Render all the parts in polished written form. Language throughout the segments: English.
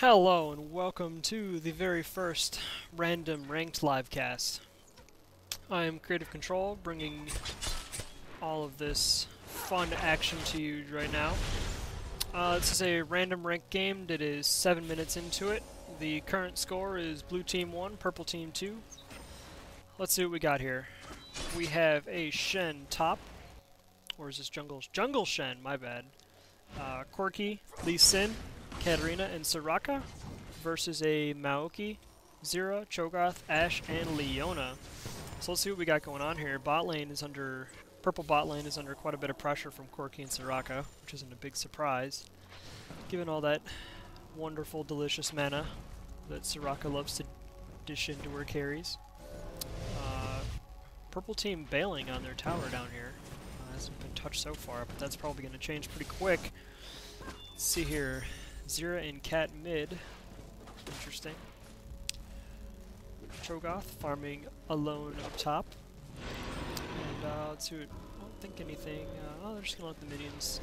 Hello and welcome to the very first random ranked livecast. I am Creative Control, bringing all of this fun action to you right now. This is a random ranked game that is 7 minutes into it. The current score is Blue Team 1, Purple Team 2. Let's see what we got here. We have a Shen top. Or is this Jungle Shen, my bad. Corki, Lee Sin, Katarina, and Soraka versus a Maoki, Zira, Cho'Gath, Ashe, and Leona. So let's see what we got going on here. Purple bot lane is under quite a bit of pressure from Corki and Soraka, which isn't a big surprise, given all that wonderful, delicious mana that Soraka loves to dish into her carries. Purple team bailing on their tower down here. Hasn't been touched so far, but that's probably going to change pretty quick. Let's see here. Zira and Cat mid. Interesting. Cho'Gath farming alone up top. And let's see what... I don't think anything... oh, they're just going to let the minions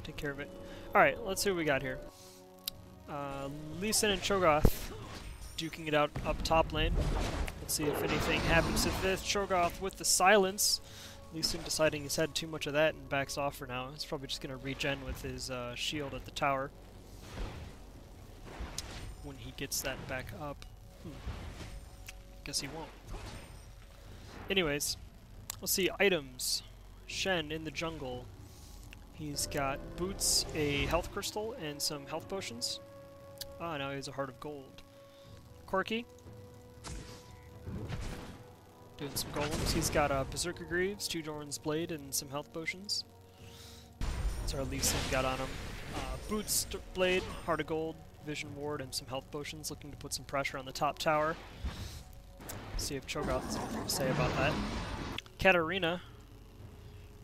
take care of it. Alright, let's see what we got here. Lee Sin and Cho'Gath duking it out up top lane. Let's see if anything happens to this. Cho'Gath with the silence. Lee Sin deciding he's had too much of that and backs off for now. He's probably just going to regen with his shield at the tower when he gets that back up. Guess he won't. Anyways, let's see items. Shen in the jungle. He's got boots, a health crystal, and some health potions. Ah, now he has a heart of gold. Corki. Doing some golems. He's got Berserker Greaves, 2 Doran's Blade, and some health potions. That's our Lee Sin got on him. Boots, Blade, Heart of Gold, Vision Ward, and some health potions, looking to put some pressure on the top tower. See if Cho'Gath has anything to say about that. Katarina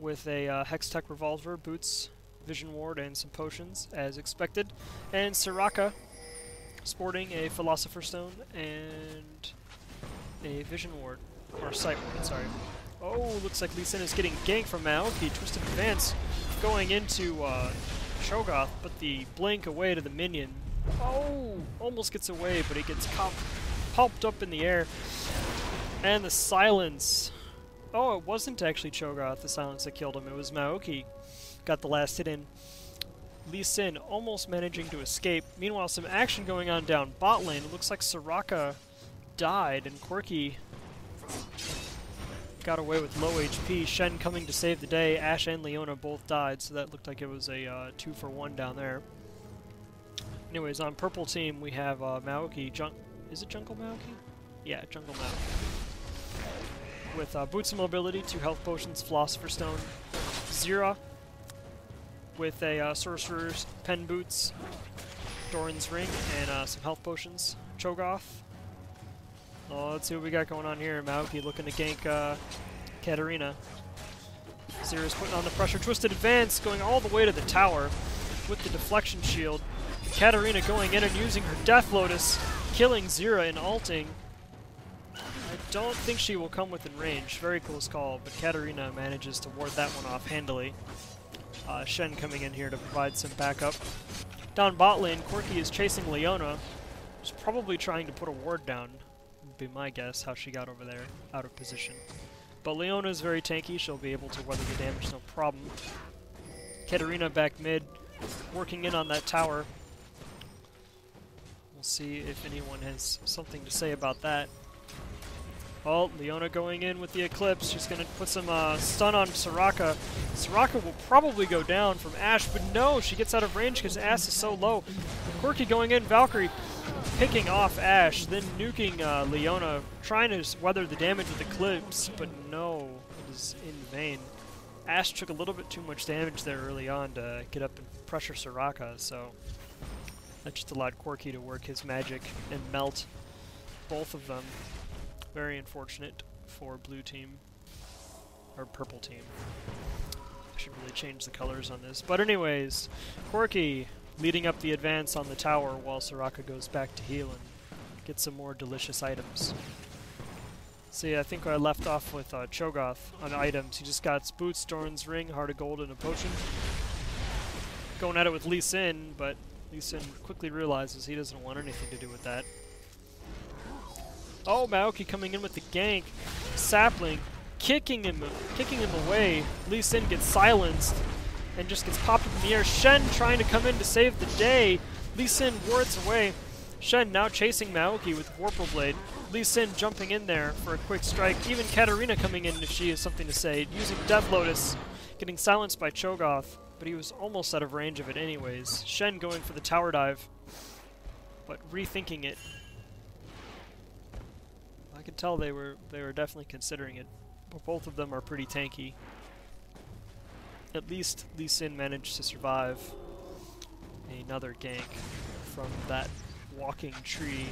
with a Hextech Revolver, Boots, Vision Ward, and some potions, as expected. And Soraka sporting a Philosopher's Stone and a Vision Ward. Or Sight Ward, sorry. Oh, looks like Lee Sin is getting ganked from Maoki. Twisted Advance going into Cho'Gath, but the blink away to the minion. Oh, almost gets away, but he gets pulped up in the air. And the silence. Oh, it wasn't actually Cho'Gath, the silence that killed him. It was Maoki. Got the last hit in. Lee Sin almost managing to escape. Meanwhile, some action going on down bot lane. It looks like Soraka died, and Corki got away with low HP. Shen coming to save the day. Ashe and Leona both died, so that looked like it was a 2-for-1 down there. Anyways, on purple team we have Maoki. Is it Jungle Maoki? Yeah, Jungle Maoki. With Boots of Mobility, 2 health potions, Philosopher's Stone. Zira with a Sorcerer's Pen Boots, Doran's Ring, and some health potions. Cho'Gath. Oh, let's see what we got going on here. Maoki looking to gank Katarina. Zira's putting on the pressure. Twisted Advance going all the way to the tower with the deflection shield. Katarina going in and using her Death Lotus, killing Zira and ulting. I don't think she will come within range. Very close call, but Katarina manages to ward that one off handily. Shen coming in here to provide some backup. Down bot lane, Corki is chasing Leona. She's probably trying to put a ward down. Would be my guess how she got over there, out of position. But Leona is very tanky. She'll be able to weather the damage, no problem. Katarina back mid, working in on that tower. We'll see if anyone has something to say about that. Oh, Leona going in with the Eclipse. She's going to put some stun on Soraka. Soraka will probably go down from Ashe, but no, she gets out of range because Ashe is so low. Corki going in, Valkyrie picking off Ashe, then nuking Leona, trying to weather the damage with Eclipse, but no, it is in vain. Ashe took a little bit too much damage there early on to get up and pressure Soraka, so that just allowed Corki to work his magic and melt both of them. Very unfortunate for blue team, or purple team. I should really change the colors on this. But anyways, Corki leading up the advance on the tower while Soraka goes back to heal and get some more delicious items. See, I think I left off with Cho'Gath on items. He just got Boots, Doran's Ring, Heart of Gold, and a potion. Going at it with Lee Sin, but Lee Sin quickly realizes he doesn't want anything to do with that. Oh, Maoki coming in with the gank. Sapling kicking him away. Lee Sin gets silenced and just gets popped up in the air. Shen trying to come in to save the day. Lee Sin wards away. Shen now chasing Maoki with Vorpal Blade. Lee Sin jumping in there for a quick strike. Even Katarina coming in if she has something to say. Using Death Lotus. Getting silenced by Cho'Gath, but he was almost out of range of it anyways. Shen going for the tower dive, but rethinking it. I could tell they were definitely considering it, but both of them are pretty tanky. At least Lee Sin managed to survive another gank from that walking tree.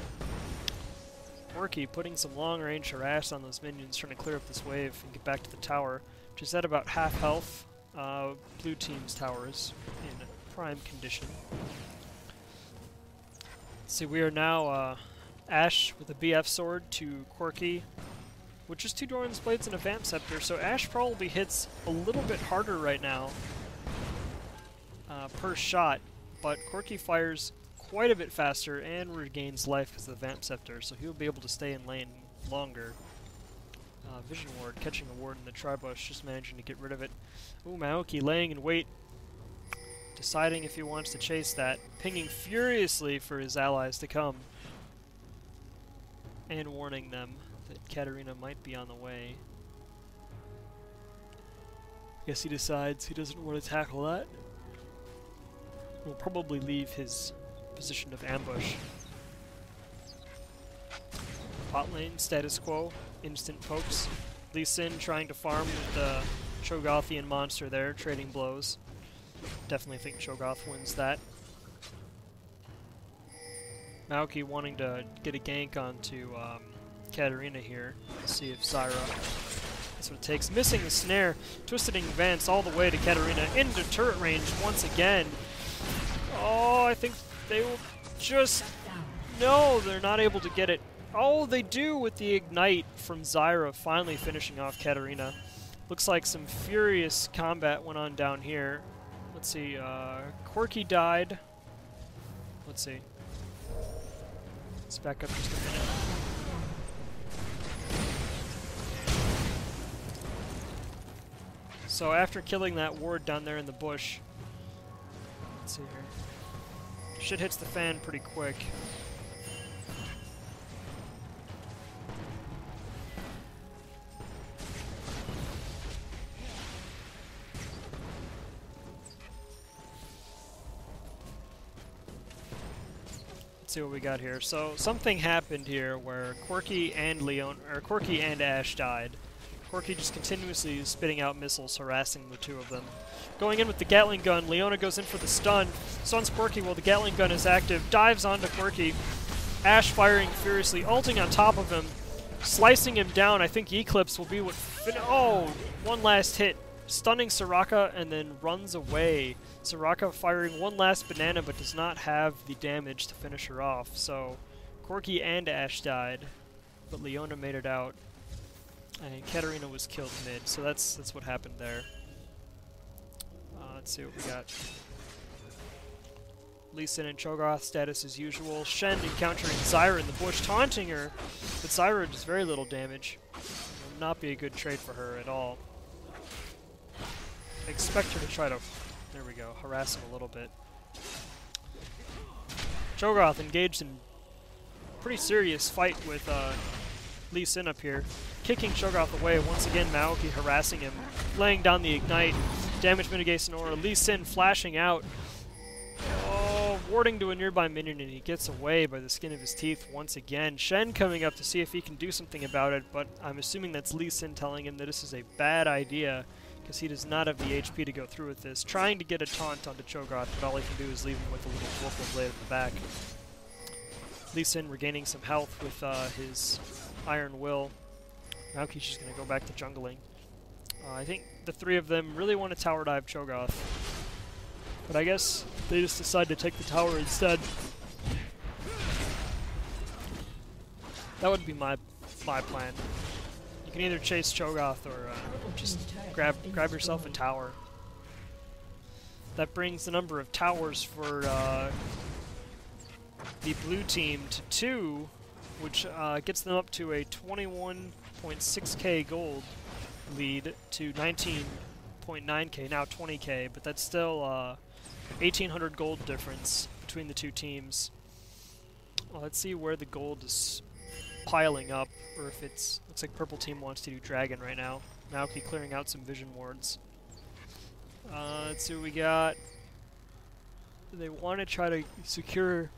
Quirky putting some long-range harass on those minions, trying to clear up this wave and get back to the tower, which is at about half health. Blue team's tower is in prime condition. Let's see, we are now Ashe with a BF sword to Quirky, with just 2 Doran's Blades and a Vamp Scepter, so Ashe probably hits a little bit harder right now per shot, but Quirky fires quite a bit faster and regains life because of the Vamp Scepter, so he'll be able to stay in lane longer. Vision Ward, catching a ward in the Tribush, just managing to get rid of it. Ooh, Maoki laying in wait, deciding if he wants to chase that, pinging furiously for his allies to come, and warning them that Katarina might be on the way. I guess he decides he doesn't want to tackle that. He'll probably leave his position of ambush. Bot lane, status quo, instant pokes. Lee Sin trying to farm with the Cho'Gathian monster there, trading blows. Definitely think Cho'Gath wins that. Maoki wanting to get a gank onto Katarina here. Let's see if Zyra... That's what it takes. Missing the snare. Twisted Advance all the way to Katarina into turret range once again. Oh, I think they will just... No, they're not able to get it. Oh, they do with the Ignite from Zyra finally finishing off Katarina. Looks like some furious combat went on down here. Let's see, Quirky died. Let's see. Let's back up just a minute. So after killing that ward down there in the bush, let's see here. Shit hits the fan pretty quick. See what we got here. So something happened here where Quirky and Ashe died. Quirky just continuously spitting out missiles, harassing the two of them. Going in with the Gatling gun, Leona goes in for the stun, stuns Quirky while the Gatling gun is active, dives onto Quirky. Ashe firing furiously, ulting on top of him, slicing him down. I think Eclipse will be what... Oh! One last hit. Stunning Soraka and then runs away. Soraka firing one last banana but does not have the damage to finish her off. So Quirky and Ashe died, but Leona made it out. And Katarina was killed mid, so that's what happened there. Let's see what we got. Lee Sin and Cho'Gath status as usual. Shen encountering Zyra in the bush, taunting her, but Zyra does very little damage. Will not be a good trade for her at all. I expect her to try to, there we go, harass him a little bit. Cho'Gath engaged in pretty serious fight with Lee Sin up here. Kicking Cho'Gath away, once again Maoki harassing him, laying down the Ignite, damage mitigation aura, Lee Sin flashing out. Oh, warding to a nearby minion and he gets away by the skin of his teeth once again. Shen coming up to see if he can do something about it, but I'm assuming that's Lee Sin telling him that this is a bad idea, because he does not have the HP to go through with this. Trying to get a taunt onto Cho'Gath, but all he can do is leave him with a little Vorpal Blade at the back. Lee Sin regaining some health with his Iron Will. Maoki's just going to go back to jungling. I think the three of them really want to tower dive Cho'Gath, but I guess they just decide to take the tower instead. That would be my plan. You can either chase Cho'Gath or just grab yourself a tower. That brings the number of towers for the blue team to 2, which gets them up to a 21.6k gold lead to 19.9k, now 20k, but that's still 1,800 gold difference between the two teams. Well, let's see where the gold is piling up, or if it's... looks like purple team wants to do dragon right now. Maoki clearing out some vision wards. Let's see what we got. They want to try to secure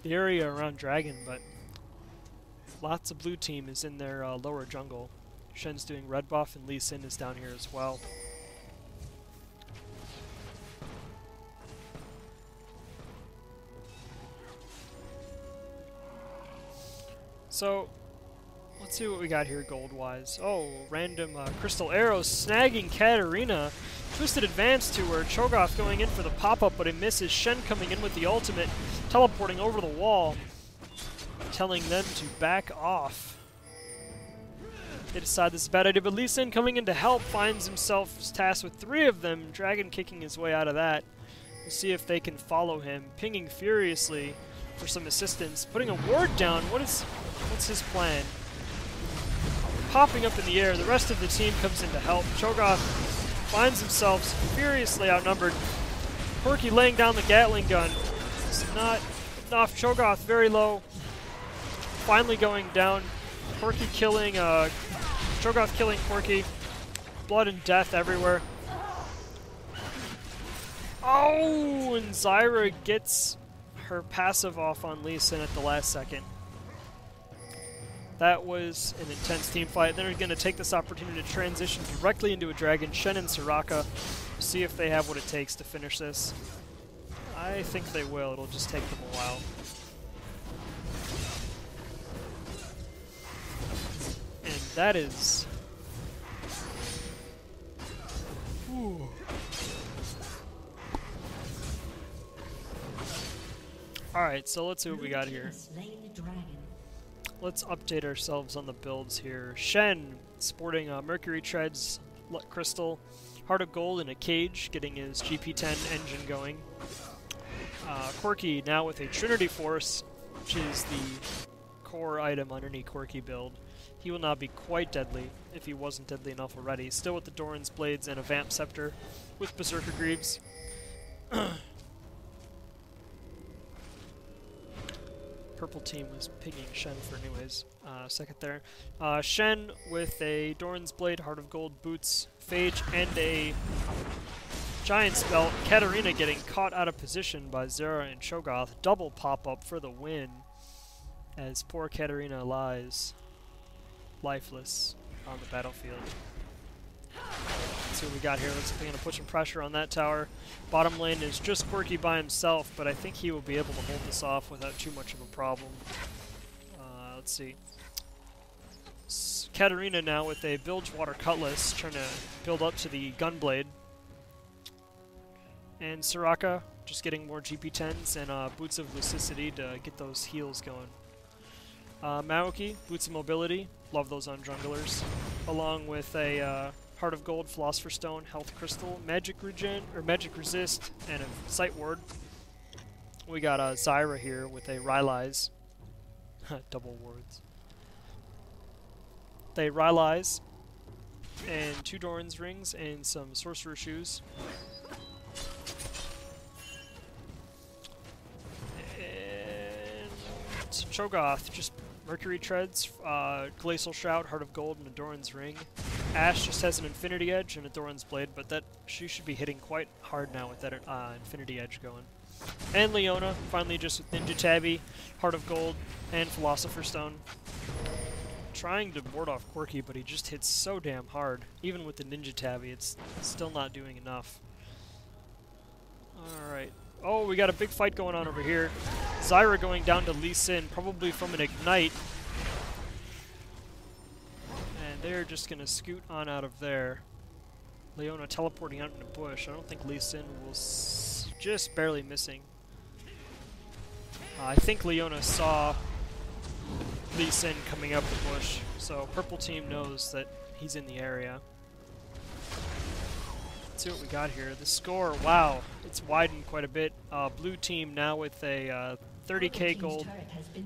the area around dragon, but lots of blue team is in their lower jungle. Shen's doing red buff, and Lee Sin is down here as well. So, let's see what we got here gold-wise. Oh, random crystal arrows snagging Katarina. Twisted advance to her. Cho'Gath going in for the pop-up, but it misses. Shen coming in with the ultimate, teleporting over the wall, telling them to back off. They decide this is a bad idea, but Lee Sin coming in to help finds himself tasked with 3 of them. Dragon kicking his way out of that. We'll see if they can follow him, pinging furiously for some assistance, putting a ward down. What's his plan? Popping up in the air, the rest of the team comes in to help. Cho'Gath finds himself furiously outnumbered. Corki laying down the Gatling gun. It's not enough. Cho'Gath very low. Finally going down. Corki killing, Cho'Gath killing Corki. Blood and death everywhere. Oh, and Zyra gets her passive off on Lee Sin at the last second. That was an intense team fight. They're going to take this opportunity to transition directly into a dragon. Shen and Soraka, see if they have what it takes to finish this. I think they will. It'll just take them a while. And that is... Ooh. Alright, so let's see what we got here. Let's update ourselves on the builds here. Shen sporting Mercury Treads, Crystal, Heart of Gold in a cage, getting his GP10 engine going. Corki now with a Trinity Force, which is the core item on any Corki build. He will not be quite deadly, if he wasn't deadly enough already. Still with the Doran's Blades and a Vamp Scepter with Berserker Greaves. Purple team was pinging Shen for anyways. Second there. Shen with a Doran's Blade, Heart of Gold, Boots, Phage, and a Giant's Belt. Katarina getting caught out of position by Zyra and Cho'Gath. Double pop-up for the win, as poor Katarina lies lifeless on the battlefield. Let's see what we got here. Looks like they're going to put some pressure on that tower. Bottom lane is just Corki by himself, but I think he will be able to hold this off without too much of a problem. Let's see. Katarina now with a Bilgewater Cutlass, trying to build up to the Gunblade. And Soraka just getting more GP10s and Boots of Lucidity to get those heals going. Maoki, Boots of Mobility, love those on junglers, along with a Heart of Gold, Philosopher's Stone, Health Crystal, Magic Regen, or Magic Resist, and a Sight Ward. We got Zyra here with a Rylai's. Double wards. They Rylai's, and 2 Doran's Rings, and some Sorcerer Shoes. And Cho'Gath, just Mercury Treads, Glacial Shout, Heart of Gold, and a Doran's Ring. Ashe just has an Infinity Edge and a Doran's Blade, but that she should be hitting quite hard now with that Infinity Edge going. And Leona, finally just with Ninja Tabby, Heart of Gold, and Philosopher's Stone. Trying to ward off Corki, but he just hits so damn hard. Even with the Ninja Tabby, it's still not doing enough. Alright. Oh, we got a big fight going on over here. Zyra going down to Lee Sin, probably from an Ignite. And they're just going to scoot on out of there. Leona teleporting out in the bush. I don't think Lee Sin will... just barely missing. I think Leona saw Lee Sin coming up the bush, so purple team knows that he's in the area. Let's see what we got here. The score, wow, it's widened quite a bit. Blue team now with a 30k gold,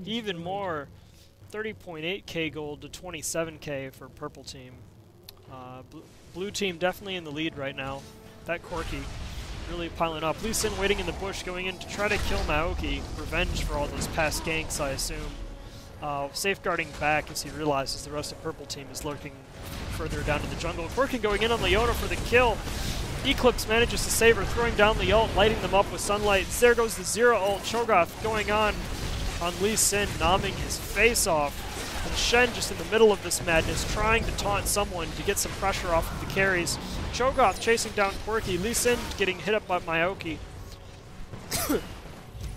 even more, 30.8k gold to 27k for purple team. Blue team definitely in the lead right now. That Corki really piling up. Lee Sin waiting in the bush, going in to try to kill Maoki. Revenge for all those past ganks, I assume. Safeguarding back as he realizes the rest of purple team is lurking further down to the jungle. Corki going in on Leona for the kill. Eclipse manages to save her, throwing down the ult, lighting them up with sunlight. There goes the Zero ult. Cho'Gath going on Lee Sin, nomming his face off. And Shen just in the middle of this madness, trying to taunt someone to get some pressure off of the carries. Cho'Gath chasing down Quirky. Lee Sin getting hit up by Maoki.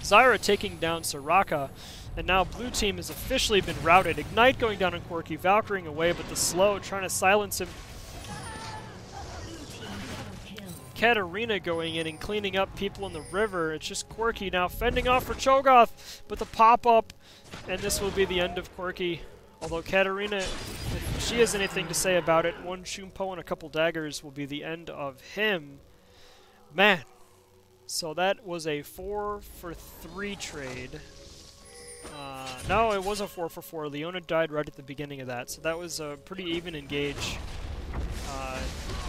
Zyra taking down Soraka. And now blue team has officially been routed. Ignite going down on Quirky, Valkyring away, but the slow trying to silence him. Katarina going in and cleaning up people in the river. It's just Quirky now fending off for Cho'Gath, but the pop-up, and this will be the end of Quirky. Although Katarina, if she has anything to say about it, one Shumpo and a couple daggers will be the end of him. Man. So that was a 4-for-3 trade. No, it was a 4-for-4. Leona died right at the beginning of that, so that was a pretty even engage.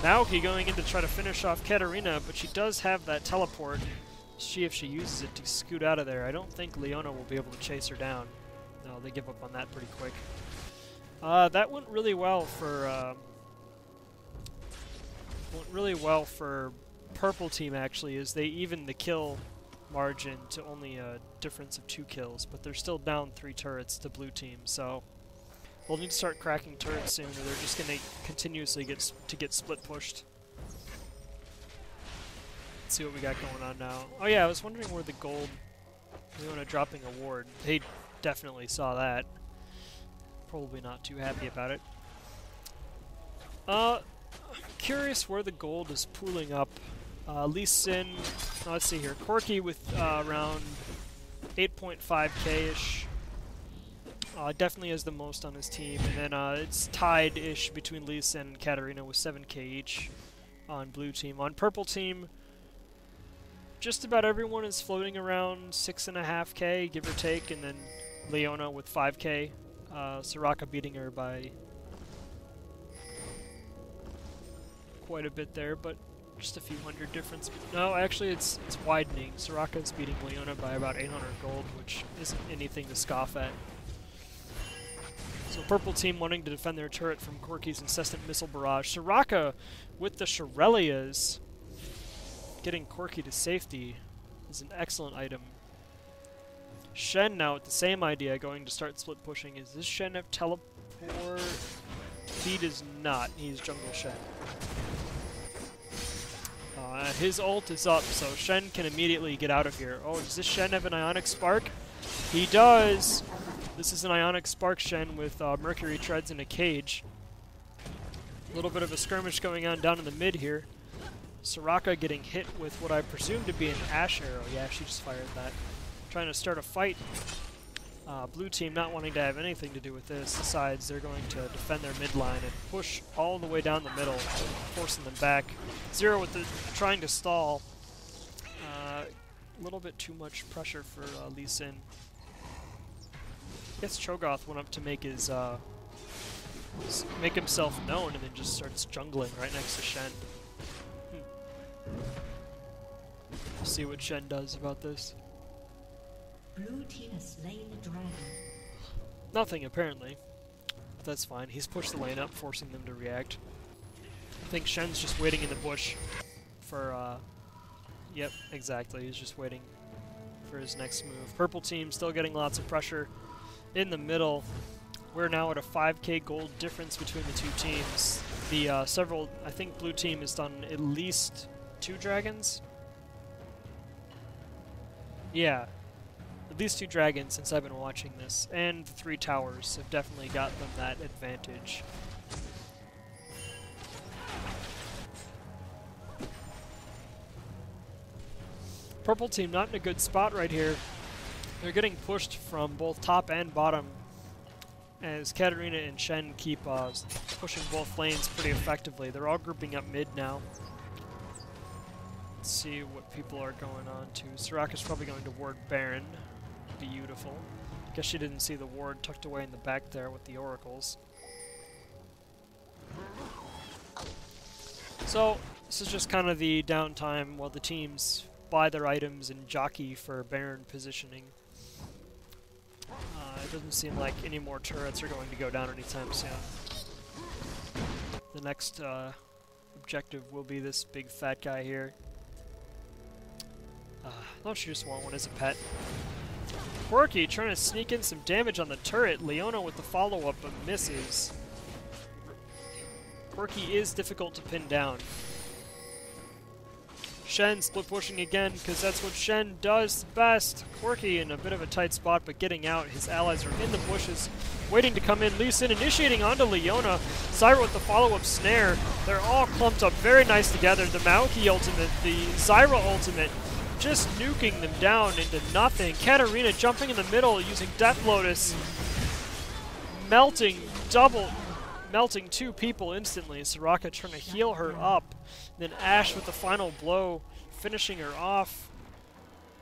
Maoki going in to try to finish off Katarina, but she does have that teleport. See if she uses it to scoot out of there. I don't think Leona will be able to chase her down. No, they give up on that pretty quick. That went really well for purple team actually, as they evened the kill margin to only a difference of 2 kills, but they're still down 3 turrets to blue team, so we'll need to start cracking turrets soon, or they're just going to continuously get split pushed. Let's see what we got going on now. Oh yeah, I was wondering where the gold Leona dropping a ward. They definitely saw that. Probably not too happy about it. Curious where the gold is pooling up. Lee Sin, let's see here, Corki with around 8.5k-ish. Definitely has the most on his team, and then it's tied-ish between Lee Sin and Katarina with 7k each on blue team. On purple team, just about everyone is floating around 6.5k, give or take, and then Leona with 5k. Soraka beating her by quite a bit there, but just a few hundred difference. No, actually it's widening. Soraka's beating Leona by about 800 gold, which isn't anything to scoff at. So purple team wanting to defend their turret from Corki's incessant missile barrage. Soraka with the Shurelya's getting Corki to safety is an excellent item. Shen now with the same idea, going to start split pushing. Is this Shen have teleport? He does not. He's jungle Shen. His ult is up, so Shen can immediately get out of here. Oh, does this Shen have an Ionic Spark? He does! This is an Ionic Spark Shen with Mercury Treads in a cage. A little bit of a skirmish going on down in the mid here. Soraka getting hit with what I presume to be an Ash Arrow. Yeah, she just fired that. Trying to start a fight. Blue team not wanting to have anything to do with this, decides they're going to defend their mid line and push all the way down the middle, forcing them back. Zero with the trying to stall. A little bit too much pressure for Lee Sin. I guess Cho'Gath went up to make his make himself known, and then just starts jungling right next to Shen. See what Shen does about this. Blue team has slain the dragon. Nothing, apparently. But that's fine. He's pushed the lane up, forcing them to react. I think Shen's just waiting in the bush for, yep, exactly. He's just waiting for his next move. Purple team still getting lots of pressure in the middle. We're now at a 5k gold difference between the two teams. The I think blue team has done at least 2 dragons. Yeah. At least 2 dragons since I've been watching this, and the 3 towers have definitely got them that advantage. Purple team not in a good spot right here. They're getting pushed from both top and bottom as Katarina and Shen keep pushing both lanes pretty effectively. They're all grouping up mid now. Let's see what people are going on to. Soraka's probably going to ward Baron. Beautiful. Guess she didn't see the ward tucked away in the back there with the oracles. So, this is just kind of the downtime while the teams buy their items and jockey for Baron positioning. It doesn't seem like any more turrets are going to go down anytime soon. The next objective will be this big fat guy here. Don't you just want one as a pet? Quirky trying to sneak in some damage on the turret. Leona with the follow-up but misses. Quirky is difficult to pin down. Shen split pushing again, because that's what Shen does best. Quirky in a bit of a tight spot, but getting out. His allies are in the bushes, waiting to come in. Lee Sin initiating onto Leona. Zyra with the follow-up snare. They're all clumped up very nice together. The Maoki ultimate, the Zyra ultimate, just nuking them down into nothing. Katarina jumping in the middle using Death Lotus. Melting two people instantly. Soraka trying to heal her up. Then Ashe with the final blow, finishing her off.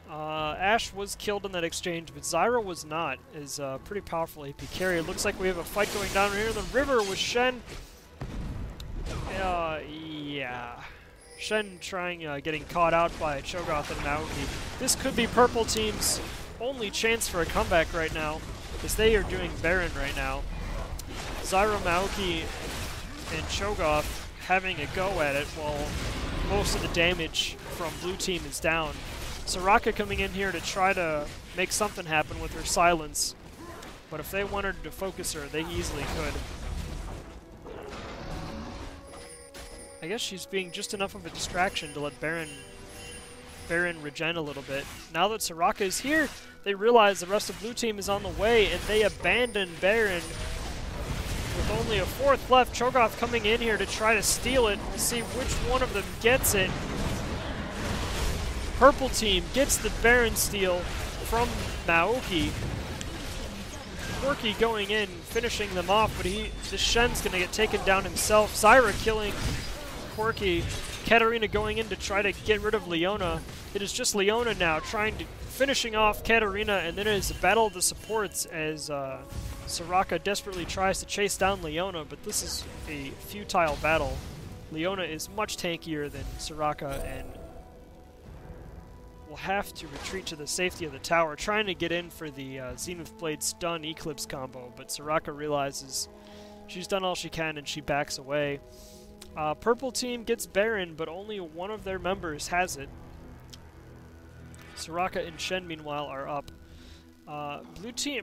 Ashe was killed in that exchange, but Zyra was not. Is a pretty powerful AP carry. It looks like we have a fight going down here in the river with Shen. Yeah. Shen trying, getting caught out by Cho'Gath and Maoki. This could be Purple Team's only chance for a comeback right now, because they are doing Baron right now. Zyra, Maoki, and Cho'Gath having a go at it while most of the damage from blue team is down. Soraka coming in here to try to make something happen with her silence, but if they wanted to focus her, they easily could. I guess she's being just enough of a distraction to let Baron regen a little bit. Now that Soraka is here, they realize the rest of blue team is on the way, and they abandon Baron. With only a fourth left, Cho'Gath coming in here to try to steal it, to see which one of them gets it. Purple team gets the Baron steal from Maoki. Quirky going in, finishing them off, but the Shen's going to get taken down himself. Zyra killing Quirky. Katarina going in to try to get rid of Leona. It is just Leona now finishing off Katarina, and then it is a battle of the supports as Soraka desperately tries to chase down Leona, but this is a futile battle. Leona is much tankier than Soraka and will have to retreat to the safety of the tower, trying to get in for the Zenith Blade stun Eclipse combo, but Soraka realizes she's done all she can and she backs away. Purple team gets Baron, but only one of their members has it. Soraka and Shen, meanwhile, are up.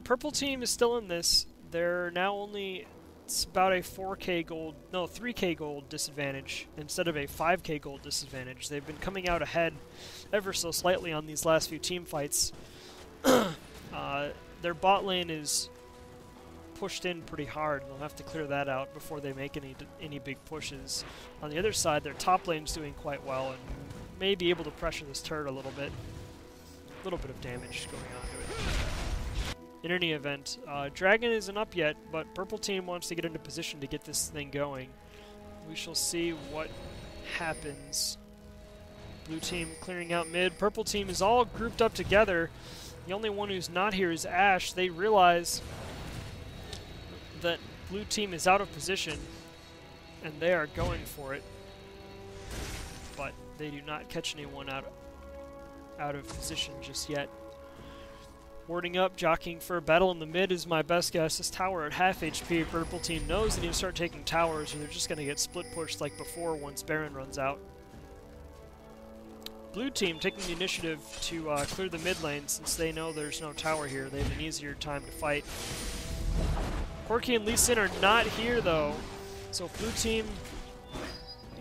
Purple team is still in this. They're now only, it's about a 3k gold disadvantage instead of a 5k gold disadvantage. They've been coming out ahead ever so slightly on these last few team fights. Their bot lane is pushed in pretty hard. They'll have to clear that out before they make any big pushes. On the other side, their top lane's doing quite well and may be able to pressure this turret a little bit. A little bit of damage going on to it. In any event, Dragon isn't up yet, but Purple Team wants to get into position to get this thing going. We shall see what happens. Blue Team clearing out mid. Purple Team is all grouped up together. The only one who's not here is Ashe. They realize that Blue Team is out of position, and they are going for it. But they do not catch anyone out of position just yet. Warding up, jockeying for a battle in the mid is my best guess. This tower at half HP. Purple team knows they need to start taking towers, or they're just going to get split pushed like before once Baron runs out. Blue team taking the initiative to clear the mid lane since they know there's no tower here. They have an easier time to fight. Quirky and Lee Sin are not here though, so if blue team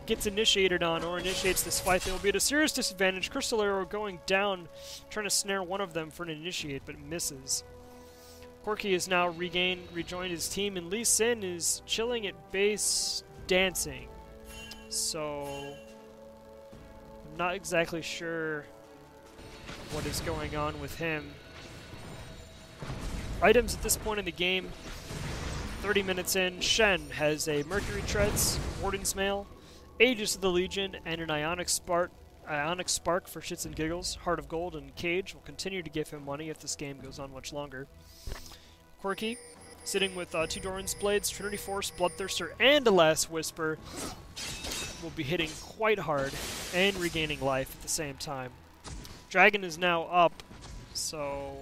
gets initiated on or initiates this fight, they will be at a serious disadvantage. Crystal Arrow going down, trying to snare one of them for an initiate, but misses. Quirky has now rejoined his team, and Lee Sin is chilling at base, dancing. So, I'm not exactly sure what is going on with him. Items at this point in the game, 30 minutes in, Shen has a Mercury Treads, Warden's Mail, Aegis of the Legion, and an Ionic Spark Ionic Spark for shits and giggles. Heart of Gold and Cage will continue to give him money if this game goes on much longer. Quirky, sitting with 2 Doran's Blades, Trinity Force, Bloodthirster, and a Last Whisper, will be hitting quite hard and regaining life at the same time. Dragon is now up, so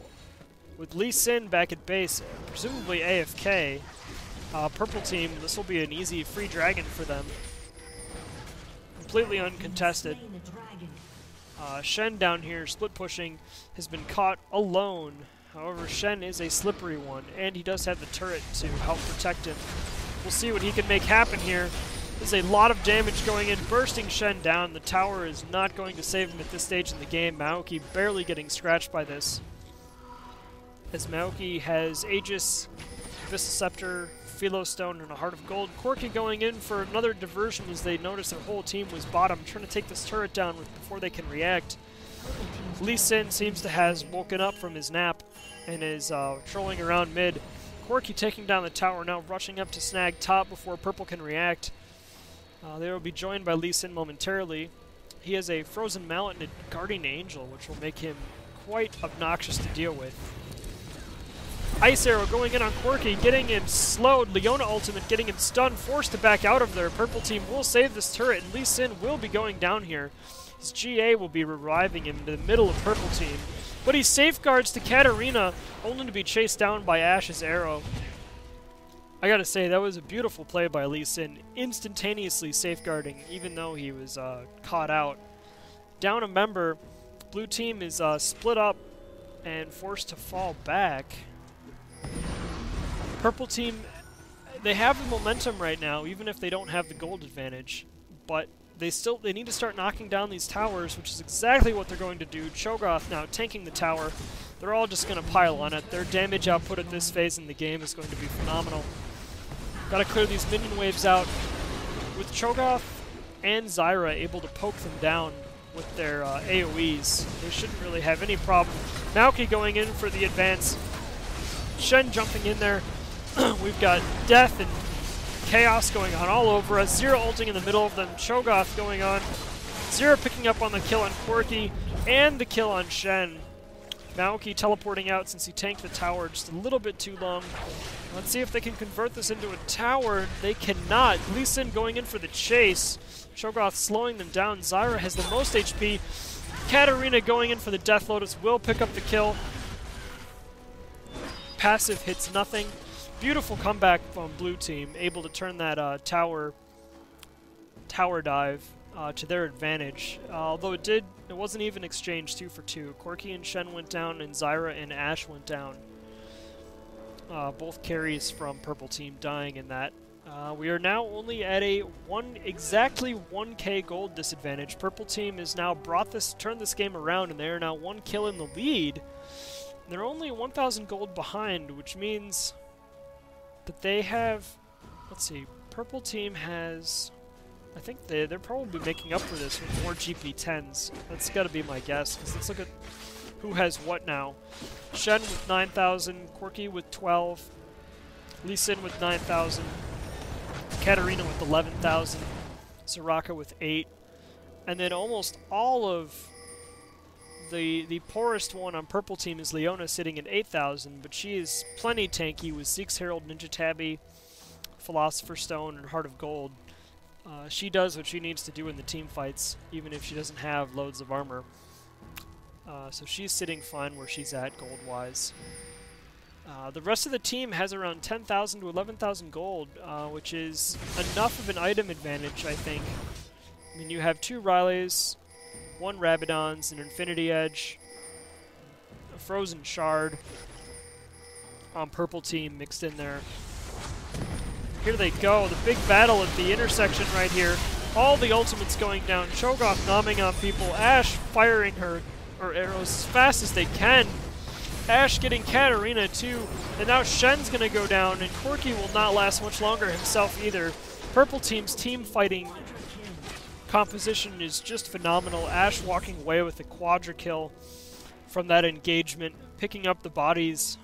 with Lee Sin back at base, presumably AFK, purple team, this will be an easy free dragon for them. Completely uncontested. Shen down here, split pushing, has been caught alone. However, Shen is a slippery one, and he does have the turret to help protect him. We'll see what he can make happen here. There's a lot of damage going in, bursting Shen down. The tower is not going to save him at this stage in the game. Maoki barely getting scratched by this, as Maoki has Aegis, Viscesceptor, Philostone, and a Heart of Gold. Quirky going in for another diversion as they notice their whole team was bottom, trying to take this turret down before they can react. Lee Sin seems to has woken up from his nap and is trolling around mid. Quirky taking down the tower, now rushing up to snag top before purple can react. They will be joined by Lee Sin momentarily. He has a Frozen Mallet and a Guardian Angel, which will make him quite obnoxious to deal with. Ice Arrow going in on Quirky, getting him slowed. Leona ultimate getting him stunned, forced to back out of there. Purple team will save this turret, and Lee Sin will be going down here. His GA will be reviving him into the middle of purple team. But he safeguards to Katarina, only to be chased down by Ash's arrow. I gotta say, that was a beautiful play by Lee Sin, instantaneously safeguarding, even though he was caught out. Down a member, blue team is split up and forced to fall back. Purple team, they have the momentum right now, even if they don't have the gold advantage, but they need to start knocking down these towers, which is exactly what they're going to do. Cho'Gath now tanking the tower. They're all just going to pile on it. Their damage output at this phase in the game is going to be phenomenal. Got to clear these minion waves out. With Cho'Gath and Zyra able to poke them down with their AoEs, they shouldn't really have any problem. Maoki going in for the advance. Shen jumping in there. We've got death and chaos going on all over us. Zero ulting in the middle of them. Cho'Gath going on. Zero picking up on the kill on Quirky and the kill on Shen. Maoki teleporting out since he tanked the tower just a little bit too long. Let's see if they can convert this into a tower. They cannot. Lee Sin going in for the chase. Cho'Gath slowing them down. Zyra has the most HP. Katarina going in for the Death Lotus will pick up the kill. Passive hits nothing. Beautiful comeback from blue team, able to turn that tower dive to their advantage. Although it wasn't even exchange 2 for 2. Quirky and Shen went down, and Zyra and Ash went down. Both carries from purple team dying in that. We are now only at a exactly 1k gold disadvantage. Purple team has now turned this game around, and they are now 1 kill in the lead. They're only 1,000 gold behind, which means that they have, let's see, purple team has, I think they're probably making up for this with more GP10s. That's got to be my guess, because let's look at who has what now. Shen with 9,000, Quirky with 12, Lee Sin with 9,000, Katarina with 11,000, Soraka with 8, and then almost all of the poorest one on purple team is Leona, sitting at 8,000, but she is plenty tanky with Zeke's Herald, Ninja Tabby, Philosopher's Stone, and Heart of Gold. She does what she needs to do in the team fights, even if she doesn't have loads of armor. So she's sitting fine where she's at gold-wise. The rest of the team has around 10,000 to 11,000 gold, which is enough of an item advantage, I think. I mean, you have 2 Rileys, 1 Rabadon's, an Infinity Edge, a Frozen Shard on purple team mixed in there. Here they go, the big battle at the intersection right here. All the ultimates going down. Cho'Gath nomming on people. Ash firing her arrows as fast as they can. Ash getting Katarina too. And now Shen's going to go down, and Quirky will not last much longer himself either. Purple team's team fighting composition is just phenomenal. Ash walking away with a quadra kill from that engagement, picking up the bodies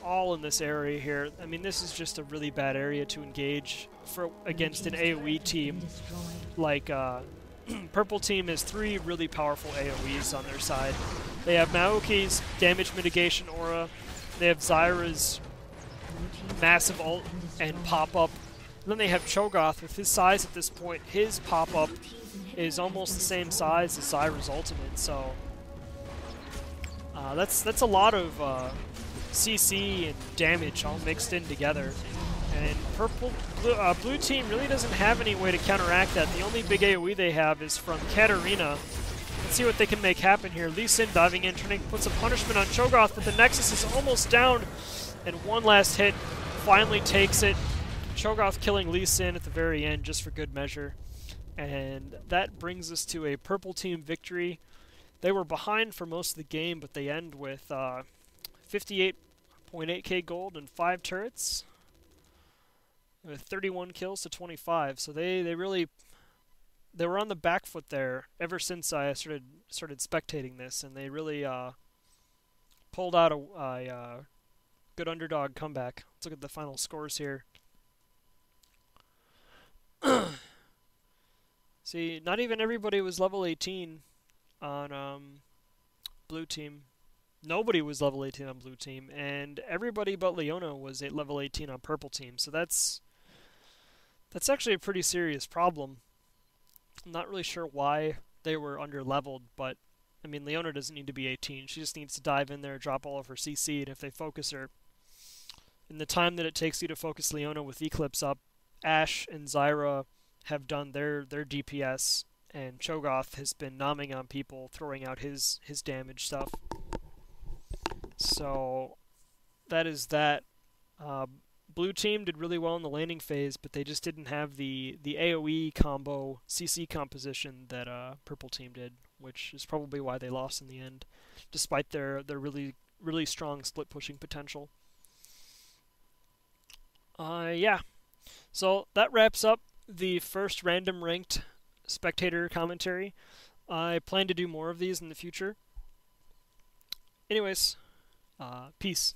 all in this area here. I mean, this is just a really bad area to engage against an AoE team like Purple team has 3 really powerful AoEs on their side. They have Maoki's damage mitigation aura, they have Zyra's massive ult and pop-up, and then they have Cho'Gath with his size at this point. His pop-up is almost the same size as Zyra's ultimate, so that's a lot of CC and damage all mixed in together. And blue team really doesn't have any way to counteract that. The only big AoE they have is from Katarina. Let's see what they can make happen here. Lee Sin diving in, puts a punishment on Cho'Gath, but the Nexus is almost down. And one last hit finally takes it. Cho'Gath killing Lee Sin at the very end just for good measure. And that brings us to a purple team victory. They were behind for most of the game, but they end with 58.8k gold and 5 turrets. With 31 kills to 25, so they were on the back foot there ever since I started spectating this, and they really pulled out a good underdog comeback. Let's look at the final scores here. See, not even everybody was level 18 on blue team. Nobody was level 18 on blue team, and everybody but Leona was at level 18 on purple team. So that's actually a pretty serious problem. I'm not really sure why they were under-leveled, but, I mean, Leona doesn't need to be 18. She just needs to dive in there, drop all of her CC, and if they focus her, in the time that it takes you to focus Leona with Eclipse up, Ashe and Zyra have done their DPS, and Cho'Gath has been nomming on people, throwing out his damage stuff. So, that is that. Blue team did really well in the laning phase, but they just didn't have the AoE combo CC composition that purple team did, which is probably why they lost in the end, despite their really strong split pushing potential. Yeah, so that wraps up the first random ranked spectator commentary. I plan to do more of these in the future. Anyways, peace.